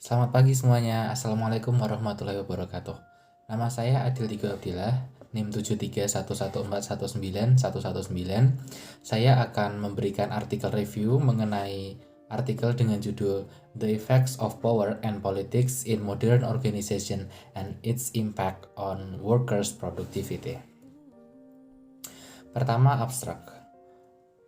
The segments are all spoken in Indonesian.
Selamat pagi semuanya. Assalamualaikum warahmatullahi wabarakatuh. Nama saya Adil Tigo Abdillah, NIM 731141911. Saya akan memberikan artikel review mengenai artikel dengan judul The Effects of Power and Politics in Modern Organization and Its Impact on Workers' Productivity. Pertama, abstrak.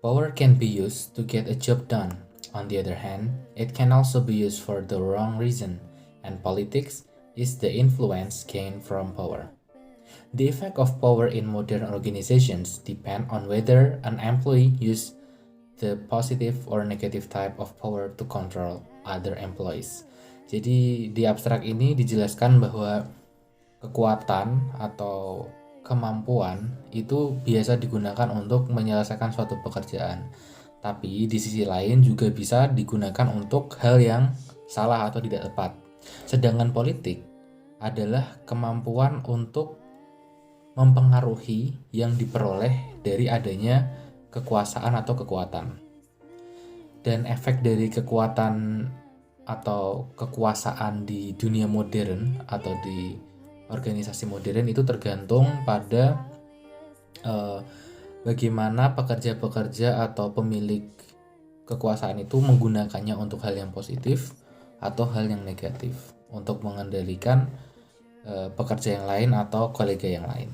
Power can be used to get a job done. On the other hand, it can also be used for the wrong reason, and politics is the influence gained from power. The effect of power in modern organizations depend on whether an employee uses the positive or negative type of power to control other employees. Jadi di abstrak ini dijelaskan bahwa kekuatan atau kemampuan itu biasa digunakan untuk menyelesaikan suatu pekerjaan. Tapi di sisi lain juga bisa digunakan untuk hal yang salah atau tidak tepat. Sedangkan politik adalah kemampuan untuk mempengaruhi yang diperoleh dari adanya kekuasaan atau kekuatan. Dan efek dari kekuatan atau kekuasaan di dunia modern atau di organisasi modern itu tergantung pada bagaimana pekerja-pekerja atau pemilik kekuasaan itu menggunakannya untuk hal yang positif atau hal yang negatif untuk mengendalikan pekerja yang lain atau kolega yang lain.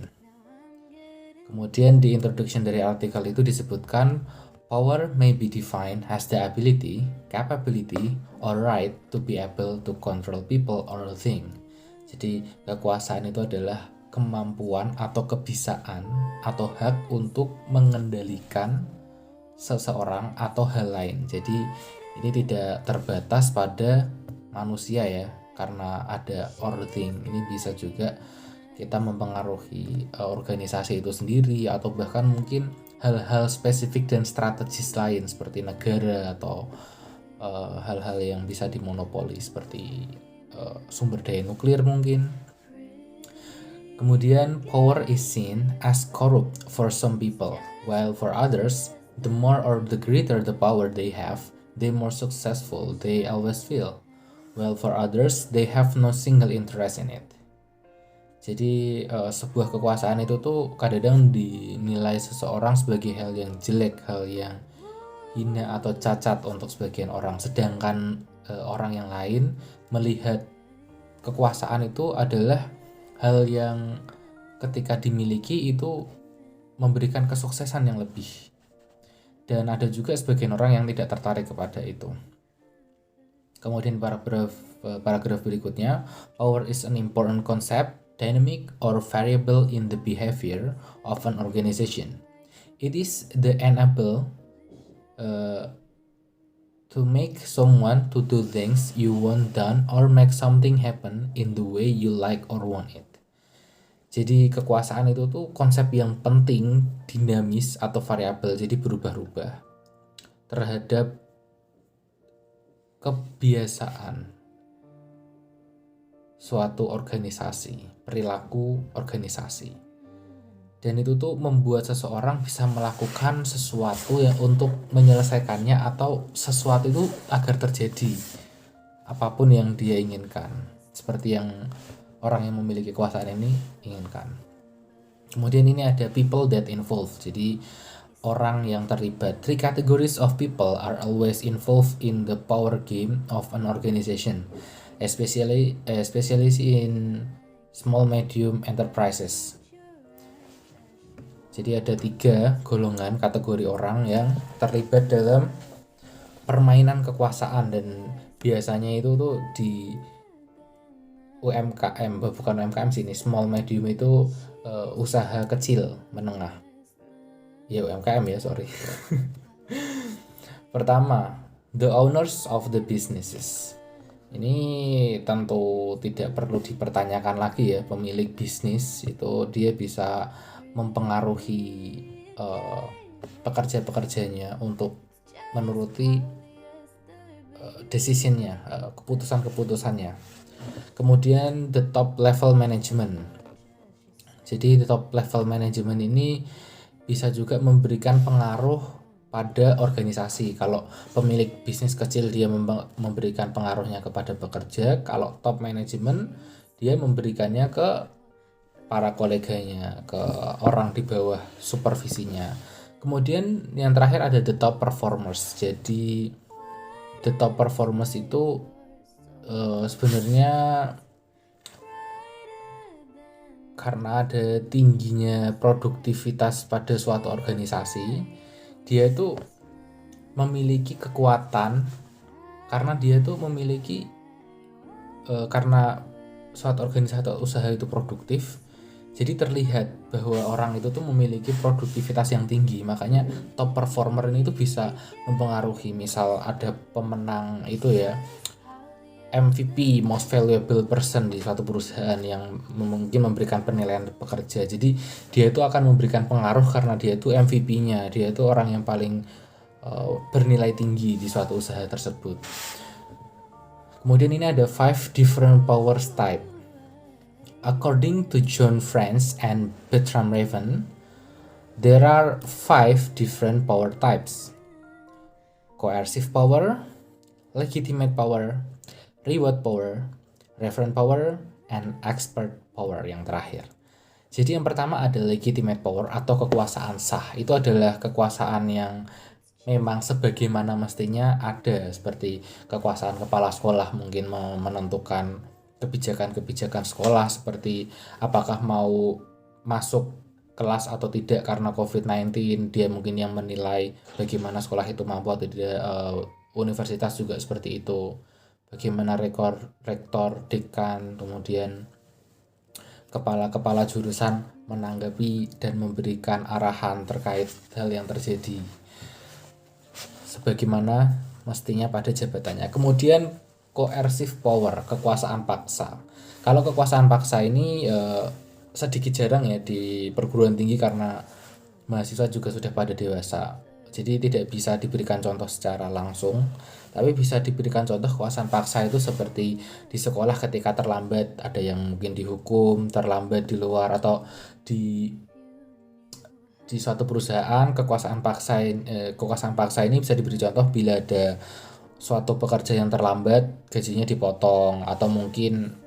Kemudian di introduction dari artikel itu disebutkan power may be defined as the ability, capability, or right to be able to control people or thing. Jadi kekuasaan itu adalah kemampuan atau kebisaan atau hak untuk mengendalikan seseorang atau hal lain. Jadi ini tidak terbatas pada manusia ya, karena ada or thing. Ini bisa juga kita mempengaruhi organisasi itu sendiri atau bahkan mungkin hal-hal spesifik dan strategis lain seperti negara atau hal-hal yang bisa dimonopoli seperti sumber daya nuklir mungkin. Kemudian power is seen as corrupt for some people, while for others, the more or the greater the power they have, the more successful they always feel. While for others, they have no single interest in it. Jadi sebuah kekuasaan itu tuh kadang-kadang dinilai seseorang sebagai hal yang jelek, hal yang hina atau cacat untuk sebagian orang. Sedangkan orang yang lain melihat kekuasaan itu adalah hal yang ketika dimiliki itu memberikan kesuksesan yang lebih. Dan ada juga sebagian orang yang tidak tertarik kepada itu. Kemudian paragraf berikutnya, power is an important concept, dynamic or variable in the behavior of an organization. It is the enable to make someone to do things you want done or make something happen in the way you like or want it. Jadi kekuasaan itu tuh konsep yang penting, dinamis atau variabel, jadi berubah-ubah terhadap kebiasaan suatu organisasi, perilaku organisasi. Dan itu tuh membuat seseorang bisa melakukan sesuatu yang untuk menyelesaikannya atau sesuatu itu agar terjadi apapun yang dia inginkan, seperti yang orang yang memiliki kekuasaan ini inginkan. Kemudian ini ada people that involved, jadi orang yang terlibat. 3 categories of people are always involved in the power game of an organization, especially in small medium enterprises. Jadi ada 3 golongan kategori orang yang terlibat dalam permainan kekuasaan, dan biasanya itu tuh di UMKM, bukan UMKM sih, ini small medium itu usaha kecil menengah. Ya UMKM ya, sorry. Pertama, the owners of the businesses. Ini tentu tidak perlu dipertanyakan lagi ya, pemilik bisnis itu dia bisa mempengaruhi pekerja-pekerjanya untuk menuruti decision-nya, keputusan-keputusannya. Kemudian the top level management. Jadi the top level management ini bisa juga memberikan pengaruh pada organisasi. Kalau pemilik bisnis kecil dia memberikan pengaruhnya kepada pekerja, kalau top management dia memberikannya ke para koleganya, ke orang di bawah supervisinya. Kemudian yang terakhir ada the top performers. Jadi the top performers itu sebenarnya karena ada tingginya produktivitas pada suatu organisasi, dia itu memiliki kekuatan karena dia itu memiliki karena suatu organisasi atau usaha itu produktif, jadi terlihat bahwa orang itu tuh memiliki produktivitas yang tinggi. Makanya top performer ini tuh bisa mempengaruhi, misal ada pemenang itu ya, MVP most valuable person di suatu perusahaan yang mungkin memberikan penilaian pekerja. Jadi dia itu akan memberikan pengaruh karena dia itu MVP-nya, dia itu orang yang paling bernilai tinggi di suatu usaha tersebut. Kemudian ini ada 5 different powers type. According to John Franz and Bertram Raven, there are 5 different power types: coercive power, legitimate power, reward power, referent power, and expert power yang terakhir. Jadi yang pertama ada legitimate power atau kekuasaan sah. Itu adalah kekuasaan yang memang sebagaimana mestinya ada, seperti kekuasaan kepala sekolah mungkin menentukan kebijakan-kebijakan sekolah, seperti apakah mau masuk kelas atau tidak karena COVID-19, dia mungkin yang menilai bagaimana sekolah itu mampu atau tidak. Universitas juga seperti itu, bagaimana rektor, dekan, kemudian kepala-kepala jurusan menanggapi dan memberikan arahan terkait hal yang terjadi sebagaimana mestinya pada jabatannya. Kemudian coercive power, kekuasaan paksa. Kalau kekuasaan paksa ini sedikit jarang ya di perguruan tinggi karena mahasiswa juga sudah pada dewasa. Jadi tidak bisa diberikan contoh secara langsung, tapi bisa diberikan contoh kekuasaan paksa itu seperti di sekolah ketika terlambat, ada yang mungkin dihukum terlambat di luar, atau di suatu perusahaan kekuasaan paksa ini bisa diberi contoh bila ada suatu pekerja yang terlambat, gajinya dipotong, atau mungkin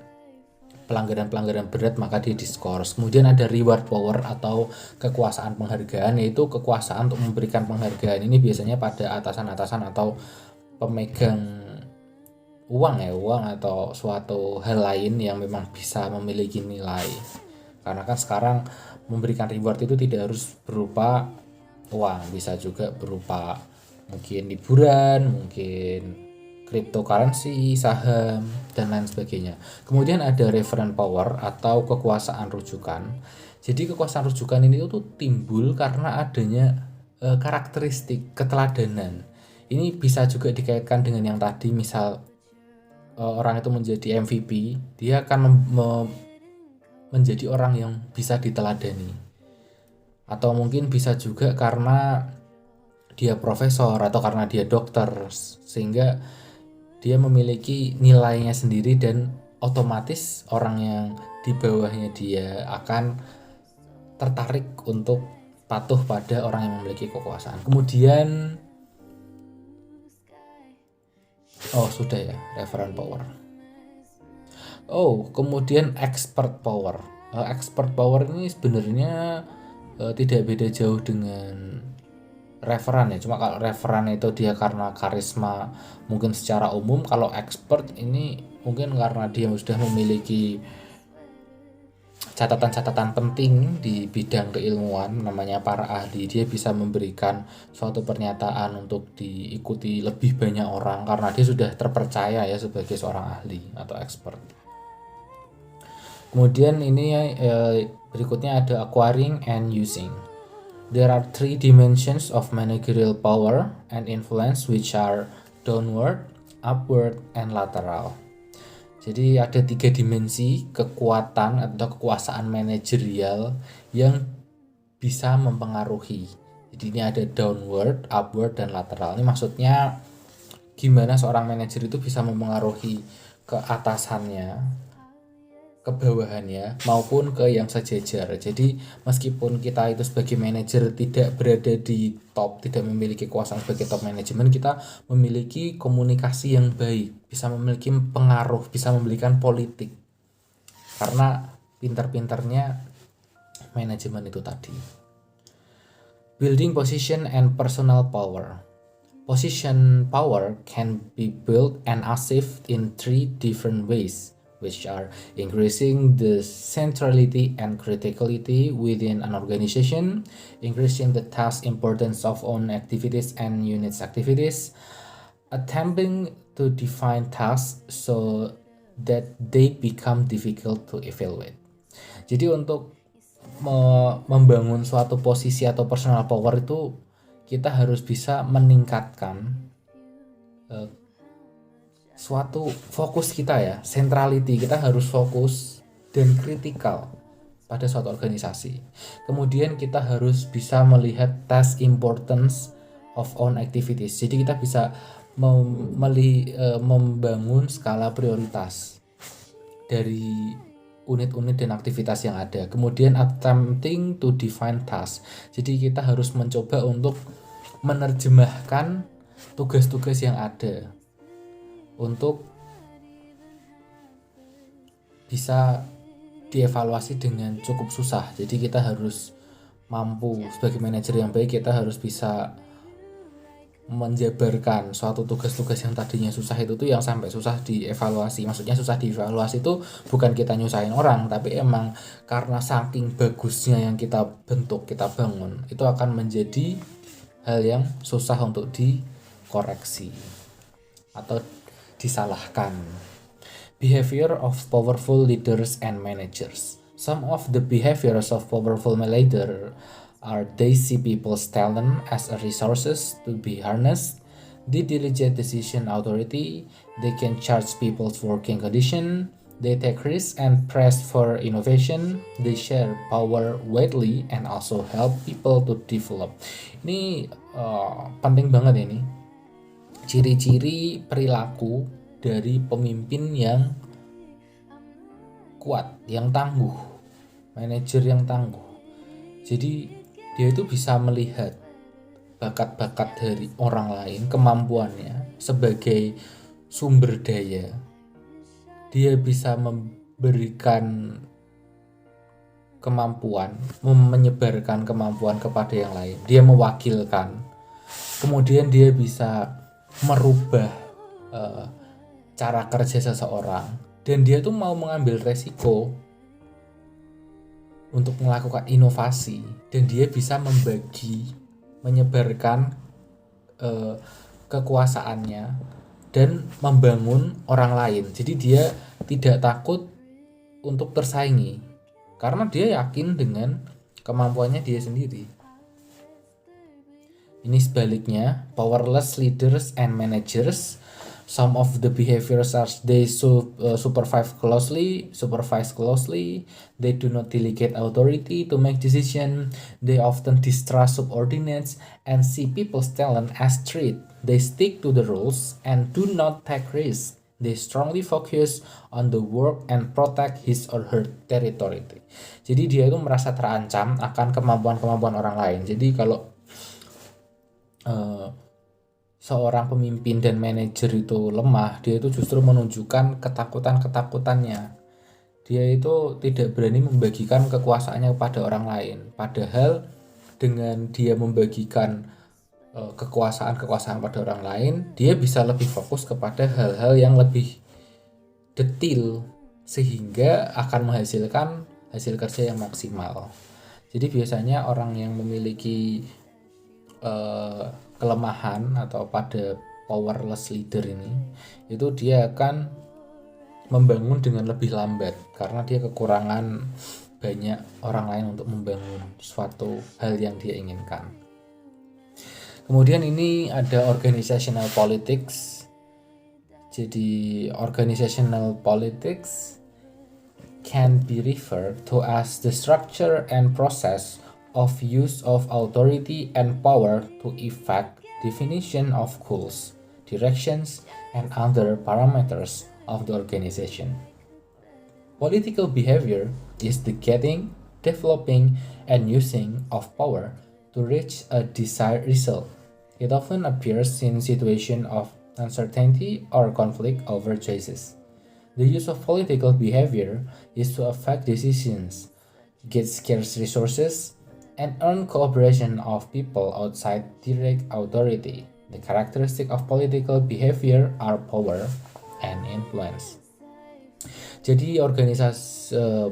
pelanggaran-pelanggaran berat maka dia diskors. Kemudian ada reward power atau kekuasaan penghargaan, yaitu kekuasaan untuk memberikan penghargaan. Ini biasanya pada atasan-atasan atau pemegang uang atau suatu hal lain yang memang bisa memiliki nilai. Karena kan sekarang memberikan reward itu tidak harus berupa uang, bisa juga berupa mungkin hiburan, mungkin cryptocurrency, saham, dan lain sebagainya. Kemudian ada referent power atau kekuasaan rujukan. Jadi kekuasaan rujukan ini tuh timbul karena adanya karakteristik keteladanan. Ini bisa juga dikaitkan dengan yang tadi, misal orang itu menjadi MVP, dia akan menjadi orang yang bisa diteladani. Atau mungkin bisa juga karena dia profesor atau karena dia dokter, sehingga dia memiliki nilainya sendiri dan otomatis orang yang di bawahnya dia akan tertarik untuk patuh pada orang yang memiliki kekuasaan. Kemudian sudah ya, referent power. Kemudian expert power. Expert power ini sebenarnya tidak beda jauh dengan referan ya. Cuma kalau referan itu dia karena karisma mungkin secara umum, kalau expert ini mungkin karena dia sudah memiliki catatan-catatan penting di bidang keilmuan, namanya para ahli. Dia bisa memberikan suatu pernyataan untuk diikuti lebih banyak orang karena dia sudah terpercaya ya sebagai seorang ahli atau expert. Kemudian ini berikutnya ada acquiring and using. There are 3 dimensions of managerial power and influence, which are downward, upward, and lateral. Jadi ada 3 dimensi kekuatan atau kekuasaan manajerial yang bisa mempengaruhi. Jadi ini ada downward, upward, dan lateral. Ini maksudnya gimana seorang manajer itu bisa mempengaruhi ke atasannya kebawahannya maupun ke yang sejajar. Jadi meskipun kita itu sebagai manajer tidak berada di top, tidak memiliki kekuasaan sebagai top manajemen, kita memiliki komunikasi yang baik, bisa memiliki pengaruh, bisa memberikan politik. Karena pintar-pintarnya manajemen itu tadi. Building position and personal power. Position power can be built and achieved in 3 different ways, which are increasing the centrality and criticality within an organization, increasing the task importance of own activities and units activities, attempting to define tasks so that they become difficult to evaluate. Jadi untuk membangun suatu posisi atau personal power itu kita harus bisa meningkatkan suatu fokus kita ya, centrality, kita harus fokus dan kritikal pada suatu organisasi. Kemudian kita harus bisa melihat task importance of own activities. Jadi kita bisa membangun skala prioritas dari unit-unit dan aktivitas yang ada. Kemudian attempting to define task. Jadi kita harus mencoba untuk menerjemahkan tugas-tugas yang ada untuk bisa dievaluasi dengan cukup susah. Jadi kita harus mampu sebagai manajer yang baik, kita harus bisa menjabarkan suatu tugas-tugas yang tadinya susah itu tuh yang sampai susah dievaluasi. Maksudnya susah dievaluasi itu bukan kita nyusahin orang, tapi emang karena saking bagusnya yang kita bentuk, kita bangun, itu akan menjadi hal yang susah untuk dikoreksi atau disalahkan. Behavior of powerful leaders and managers. Some of the behaviors of powerful leaders are they see people's talent as a resources to be harnessed, they delegate decision authority, they can charge people's working condition, they take risks and press for innovation, they share power widely and also help people to develop. Ini penting banget ini. Ciri-ciri perilaku dari pemimpin yang kuat, yang tangguh, manajer yang tangguh. Jadi dia itu bisa melihat bakat-bakat dari orang lain, kemampuannya sebagai sumber daya. Dia bisa memberikan kemampuan, menyebarkan kemampuan kepada yang lain. Dia mewakilkan. Kemudian dia bisa merubah cara kerja seseorang. Dan dia tuh mau mengambil resiko untuk melakukan inovasi, dan dia bisa membagi, menyebarkan kekuasaannya dan membangun orang lain. Jadi dia tidak takut untuk tersaingi karena dia yakin dengan kemampuannya dia sendiri. Ini sebaliknya, powerless leaders and managers. Some of the behaviors are they supervise closely, they do not delegate authority to make decisions, they often distrust subordinates and see people's talent as threat. They stick to the rules and do not take risks. They strongly focus on the work and protect his or her territory. Jadi dia itu merasa terancam akan kemampuan-kemampuan orang lain. Jadi kalau seorang pemimpin dan manajer itu lemah, dia itu justru menunjukkan ketakutan-ketakutannya. Dia itu tidak berani membagikan kekuasaannya kepada orang lain. Padahal dengan dia membagikan kekuasaan pada orang lain, dia bisa lebih fokus kepada hal-hal yang lebih detail sehingga akan menghasilkan hasil kerja yang maksimal. Jadi biasanya orang yang memiliki kelemahan atau pada powerless leader ini, itu dia akan membangun dengan lebih lambat karena dia kekurangan banyak orang lain untuk membangun suatu hal yang dia inginkan. Kemudian ini ada organizational politics. Jadi organizational politics can be referred to as the structure and process of use of authority and power to effect definition of goals, directions, and other parameters of the organization. Political behavior is the getting, developing, and using of power to reach a desired result. It often appears in situations of uncertainty or conflict over choices. The use of political behavior is to affect decisions, get scarce resources, and earn cooperation of people outside direct authority. The characteristic of political behavior are power and influence. Jadi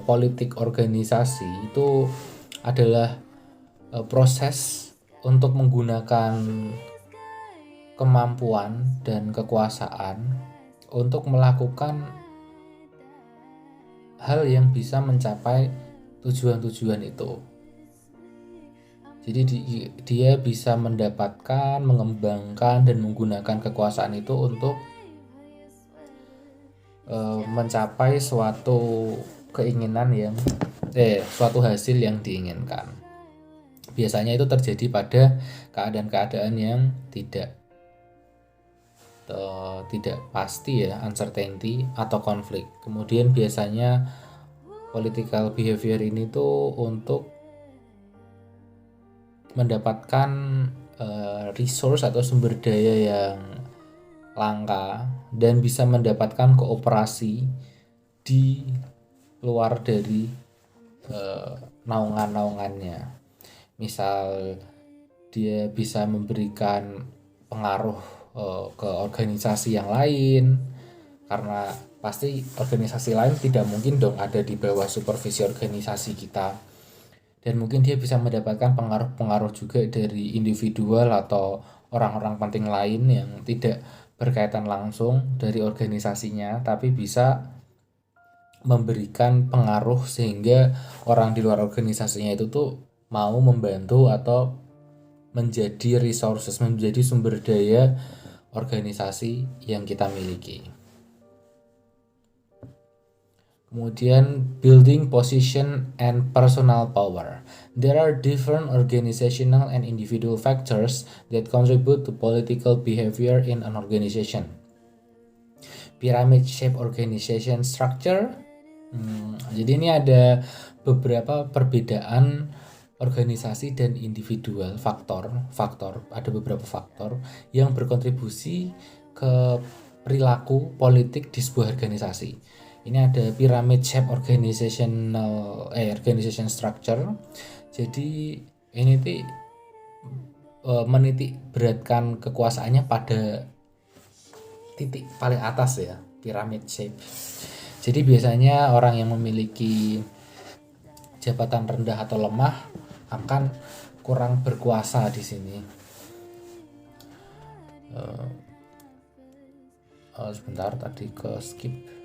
politik organisasi itu adalah proses untuk menggunakan kemampuan dan kekuasaan untuk melakukan hal yang bisa mencapai tujuan-tujuan itu. Jadi dia bisa mendapatkan, mengembangkan, dan menggunakan kekuasaan itu untuk mencapai suatu keinginan suatu hasil yang diinginkan. Biasanya itu terjadi pada keadaan-keadaan yang tidak pasti ya, uncertainty atau konflik. Kemudian biasanya political behavior ini tuh untuk mendapatkan resource atau sumber daya yang langka dan bisa mendapatkan kooperasi di luar dari naungan-naungannya. Misal dia bisa memberikan pengaruh ke organisasi yang lain, karena pasti organisasi lain tidak mungkin dong ada di bawah supervisi organisasi kita. Dan mungkin dia bisa mendapatkan pengaruh-pengaruh juga dari individual atau orang-orang penting lain yang tidak berkaitan langsung dari organisasinya, tapi bisa memberikan pengaruh sehingga orang di luar organisasinya itu tuh mau membantu atau menjadi resources, menjadi sumber daya organisasi yang kita miliki. Kemudian building position and personal power. There are different organizational and individual factors that contribute to political behavior in an organization. Pyramid shape organization structure. Jadi ini ada beberapa perbedaan organisasi dan individual faktor. Ada beberapa faktor yang berkontribusi ke perilaku politik di sebuah organisasi. Ini ada pyramid shape organization structure. Jadi ini menitik beratkan kekuasaannya pada titik paling atas ya, pyramid shape. Jadi biasanya orang yang memiliki jabatan rendah atau lemah akan kurang berkuasa di sini. Sebentar, tadi ke skip.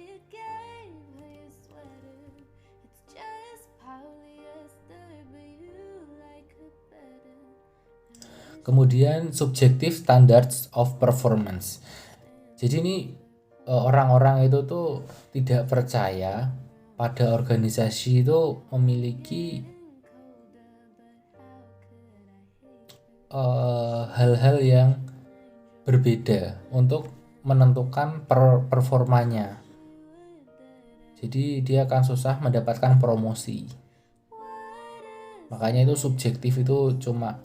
Kemudian subjective standards of performance. Jadi ini orang-orang itu tuh tidak percaya pada organisasi itu memiliki hal-hal yang berbeda untuk menentukan performanya. Jadi dia akan susah mendapatkan promosi. Makanya itu subjektif, itu cuma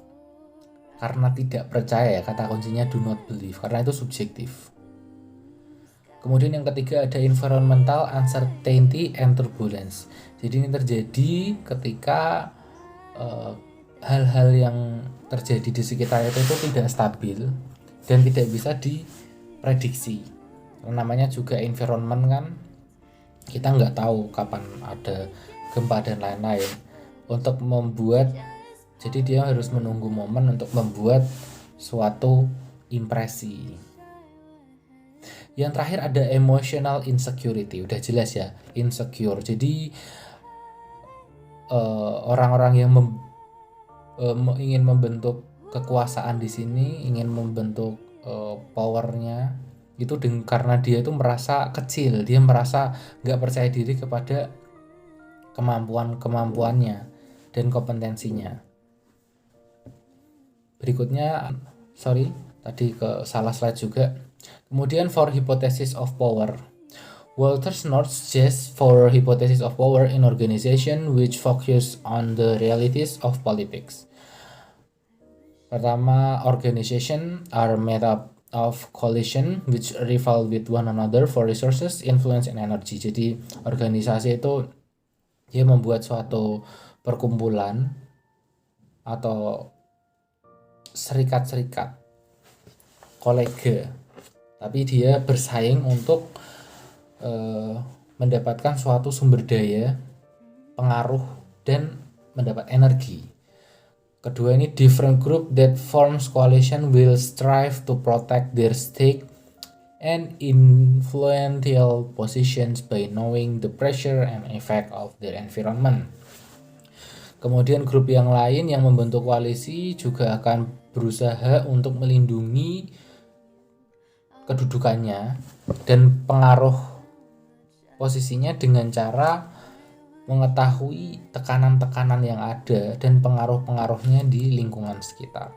karena tidak percaya ya, kata kuncinya do not believe, karena itu subjektif. Kemudian yang ketiga ada environmental uncertainty and turbulence. Jadi ini terjadi ketika hal-hal yang terjadi di sekitar itu tidak stabil dan tidak bisa diprediksi. Namanya juga environment kan, kita nggak tahu kapan ada gempa dan lain-lain. Untuk membuat, jadi dia harus menunggu momen untuk membuat suatu impresi. Yang terakhir ada emotional insecurity. Udah jelas ya, insecure. Jadi orang-orang yang ingin membentuk kekuasaan di sini, ingin membentuk powernya itu karena dia itu merasa kecil, dia merasa nggak percaya diri kepada kemampuannya dan kompetensinya. Berikutnya, tadi ke salah slide juga. Kemudian for hypothesis of power. Walter North suggests four hypotheses of power in organization which focus on the realities of politics. Pertama, organization are made up of coalition which rival with one another for resources, influence, and energy. Jadi organisasi itu dia membuat suatu perkumpulan atau serikat-serikat kolega, tapi dia bersaing untuk mendapatkan suatu sumber daya, pengaruh, dan mendapat energi. Kedua ini, different group that forms coalition will strive to protect their stake and influential positions by knowing the pressure and effect of their environment. Kemudian grup yang lain yang membentuk koalisi juga akan berusaha untuk melindungi kedudukannya dan pengaruh posisinya dengan cara mengetahui tekanan-tekanan yang ada dan pengaruh-pengaruhnya di lingkungan sekitar.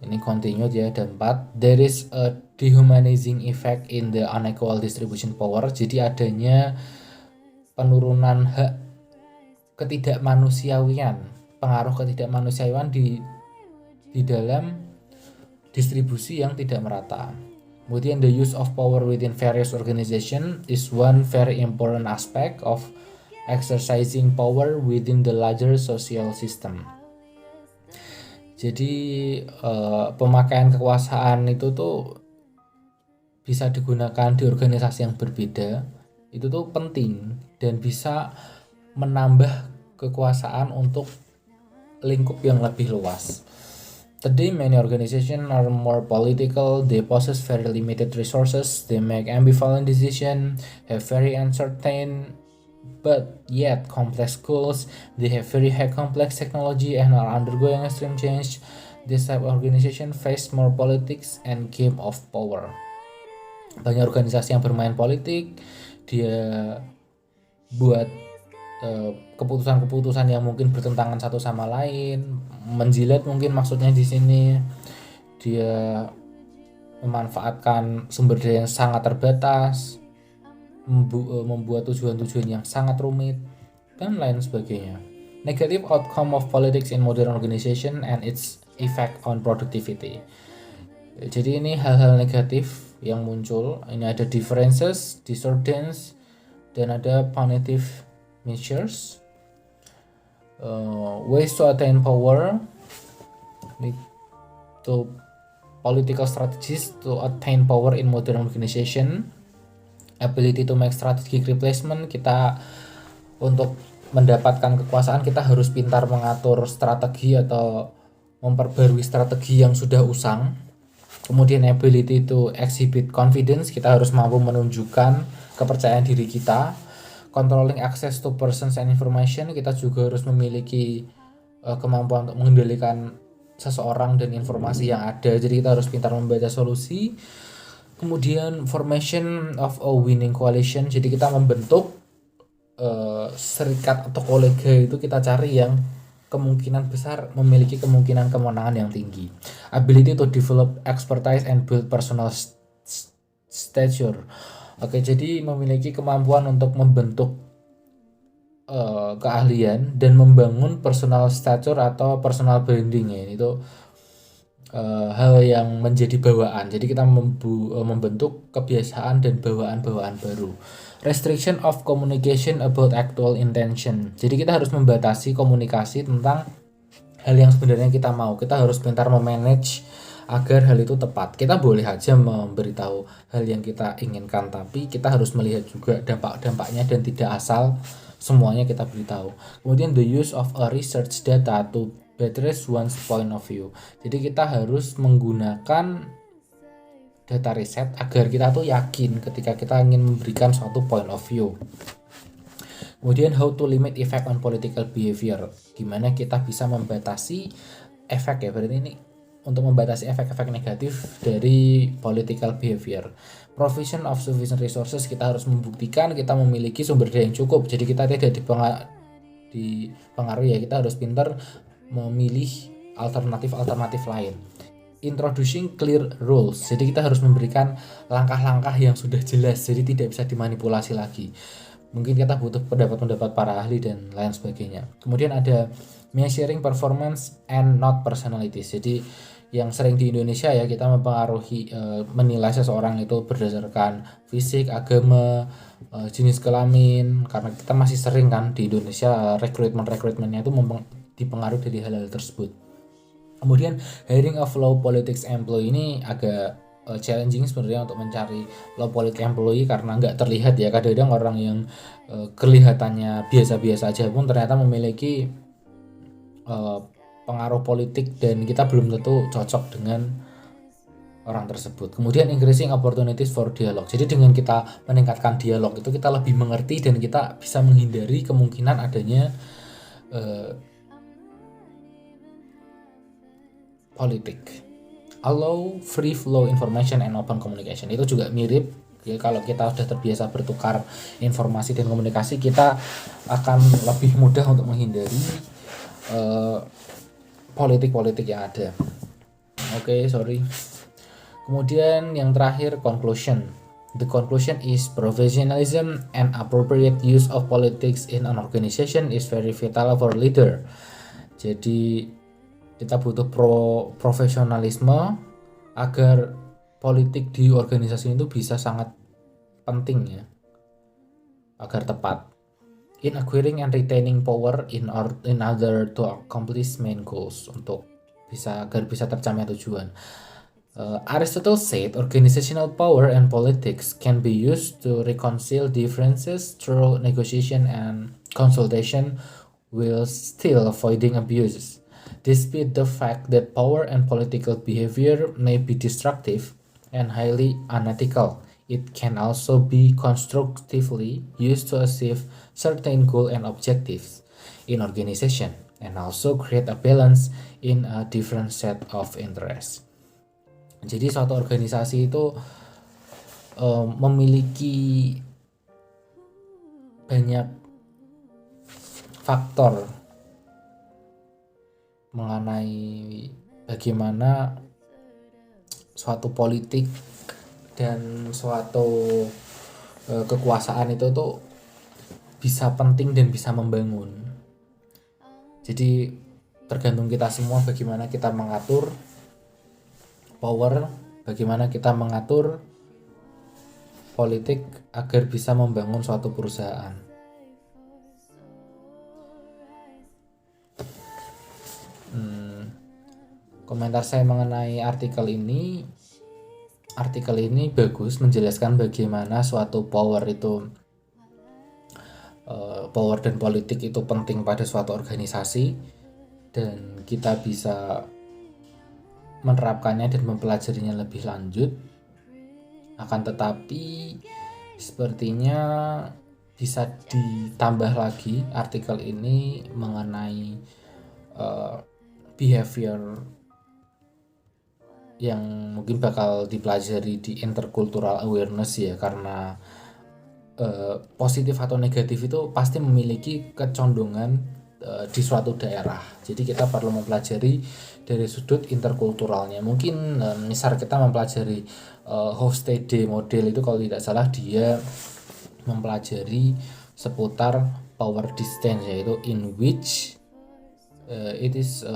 Ini continued ya, dan 4. There is a dehumanizing effect in the unequal distribution power. Jadi adanya penurunan hak ketidakmanusiawian, pengaruh ketidakmanusiawian di dalam distribusi yang tidak merata. Kemudian the use of power within various organization is one very important aspect of exercising power within the larger social system. Jadi pemakaian kekuasaan itu tuh bisa digunakan di organisasi yang berbeda, itu tuh penting dan bisa menambah kekuasaan untuk lingkup yang lebih luas. Today, many organizations are more political, they possess very limited resources, they make ambivalent decisions, have very uncertain but yet complex goals, they have very high complex technology and are undergoing extreme change. This type of organization face more politics and game of power. Banyak organisasi yang bermain politik, dia buat keputusan-keputusan yang mungkin bertentangan satu sama lain, menjilat mungkin maksudnya di sini. Dia memanfaatkan sumber daya yang sangat terbatas, membuat tujuan-tujuan yang sangat rumit, dan lain sebagainya. Negative outcome of politics in modern organization and its effect on productivity. Jadi ini hal-hal negatif yang muncul. Ini ada differences, disordance, dan ada punitive measures. Ways to attain power, to political strategies to attain power in modern organization. Ability to make strategic replacement, kita untuk mendapatkan kekuasaan kita harus pintar mengatur strategi atau memperbarui strategi yang sudah usang. Kemudian ability to exhibit confidence, kita harus mampu menunjukkan kepercayaan diri kita. Controlling access to persons and information, kita juga harus memiliki kemampuan untuk mengendalikan seseorang dan informasi yang ada. Jadi kita harus pintar membaca solusi. Kemudian formation of a winning coalition, jadi kita membentuk serikat atau kolega itu kita cari yang kemungkinan besar memiliki kemungkinan kemenangan yang tinggi. Ability to develop expertise and build personal stature. Oke, jadi memiliki kemampuan untuk membentuk keahlian dan membangun personal stature atau personal branding ya. Itu hal yang menjadi bawaan. Jadi kita membentuk kebiasaan dan bawaan-bawaan baru. Restriction of communication about actual intention. Jadi kita harus membatasi komunikasi tentang hal yang sebenarnya kita mau. Kita harus pintar memanage agar hal itu tepat. Kita boleh aja memberitahu hal yang kita inginkan, tapi kita harus melihat juga dampak-dampaknya dan tidak asal semuanya kita beritahu. Kemudian the use of a research data to buttress one's point of view. Jadi kita harus menggunakan data riset agar kita tuh yakin ketika kita ingin memberikan suatu point of view. Kemudian how to limit effect on political behavior. Gimana kita bisa membatasi efek ya, berarti ini untuk membatasi efek-efek negatif dari political behavior. Provision of sufficient resources, kita harus membuktikan kita memiliki sumber daya yang cukup. Jadi kita tidak dipengaruhi ya, kita harus pintar memilih alternatif lain. introducing clear rules. Jadi kita harus memberikan langkah-langkah yang sudah jelas, jadi tidak bisa dimanipulasi lagi. Mungkin kita butuh pendapat-pendapat para ahli dan lain sebagainya. Kemudian ada measuring performance and not personalities. Jadi yang sering di Indonesia ya, kita mempengaruhi menilai seseorang itu berdasarkan fisik, agama, jenis kelamin, karena kita masih sering kan di Indonesia rekrutmennya itu dipengaruhi dari hal-hal tersebut. Kemudian hiring of low politics employee ini agak challenging sebenarnya untuk mencari low politics employee, karena nggak terlihat ya, kadang-kadang orang yang kelihatannya biasa-biasa aja pun ternyata memiliki pengaruh politik dan kita belum tentu cocok dengan orang tersebut. Kemudian increasing opportunities for dialogue. Jadi dengan kita meningkatkan dialog itu kita lebih mengerti dan kita bisa menghindari kemungkinan adanya politik. Allow free flow information and open communication. Itu juga mirip ya, kalau kita sudah terbiasa bertukar informasi dan komunikasi, kita akan lebih mudah untuk menghindari politik-politik yang ada. Sorry. Kemudian yang terakhir, conclusion. The conclusion is professionalism and appropriate use of politics in an organization is very vital for leader. Jadi kita butuh profesionalisme agar politik di organisasi itu bisa sangat penting ya, agar tepat. In acquiring and retaining power in order to accomplish main goals, untuk agar bisa tercapai tujuan. Aristotle said organizational power and politics can be used to reconcile differences through negotiation and consultation while still avoiding abuses. Despite the fact that power and political behavior may be destructive and highly unethical, it can also be constructively used to achieve certain goals and objectives in organization and also create a balance in a different set of interests. Jadi suatu organisasi itu memiliki banyak faktor mengenai bagaimana suatu politik dan suatu kekuasaan itu tuh bisa penting dan bisa membangun. Jadi tergantung kita semua bagaimana kita mengatur power, bagaimana kita mengatur politik agar bisa membangun suatu perusahaan. Komentar saya mengenai artikel ini bagus, menjelaskan bagaimana suatu power dan politik itu penting pada suatu organisasi dan kita bisa menerapkannya dan mempelajarinya lebih lanjut. Akan tetapi sepertinya bisa ditambah lagi artikel ini mengenai behavior yang mungkin bakal dipelajari di intercultural awareness ya, karena positif atau negatif itu pasti memiliki kecondongan di suatu daerah. Jadi kita perlu mempelajari dari sudut interkulturalnya. Mungkin misal kita mempelajari Hofstede model itu, kalau tidak salah dia mempelajari seputar power distance, yaitu in which it is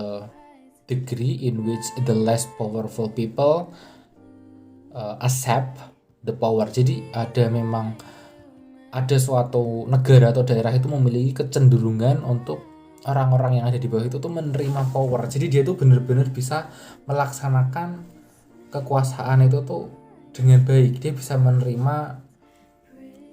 degree in which the less powerful people accept the power. Jadi ada suatu negara atau daerah itu memiliki kecenderungan untuk orang-orang yang ada di bawah itu tuh menerima power. Jadi dia tuh benar-benar bisa melaksanakan kekuasaan itu tuh dengan baik. Dia bisa menerima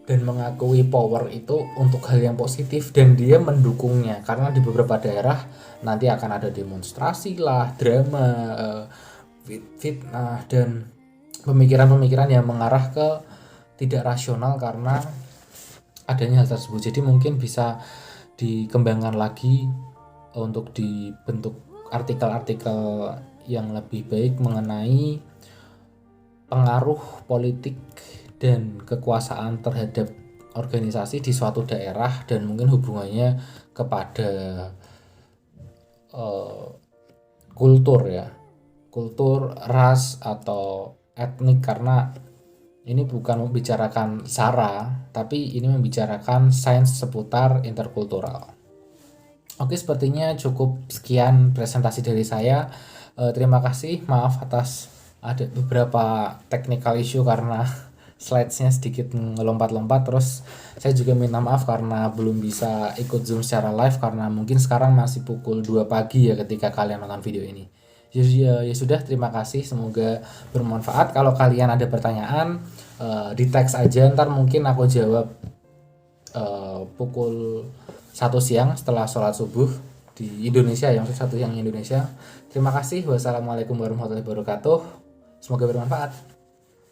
dan mengakui power itu untuk hal yang positif dan dia mendukungnya, karena di beberapa daerah nanti akan ada demonstrasi lah, drama, fitnah dan pemikiran-pemikiran yang mengarah ke tidak rasional karena adanya hal tersebut. Jadi mungkin bisa dikembangkan lagi untuk dibentuk artikel-artikel yang lebih baik mengenai pengaruh politik dan kekuasaan terhadap organisasi di suatu daerah dan mungkin hubungannya kepada kultur ya, kultur, ras, atau etnik, karena ini bukan membicarakan sara, tapi ini membicarakan sains seputar interkultural. Oke, sepertinya cukup sekian presentasi dari saya. Terima kasih, maaf atas ada beberapa technical issue karena slides-nya sedikit ngelompat-lompat. Terus saya juga minta maaf karena belum bisa ikut Zoom secara live karena mungkin sekarang masih pukul 2 pagi ya ketika kalian nonton video ini. Ya sudah, terima kasih, semoga bermanfaat. Kalau kalian ada pertanyaan, di teks aja, ntar mungkin aku jawab pukul 1 siang setelah sholat subuh di Indonesia, yang 1 siang Indonesia. Terima kasih. Wassalamualaikum warahmatullahi wabarakatuh. Semoga bermanfaat.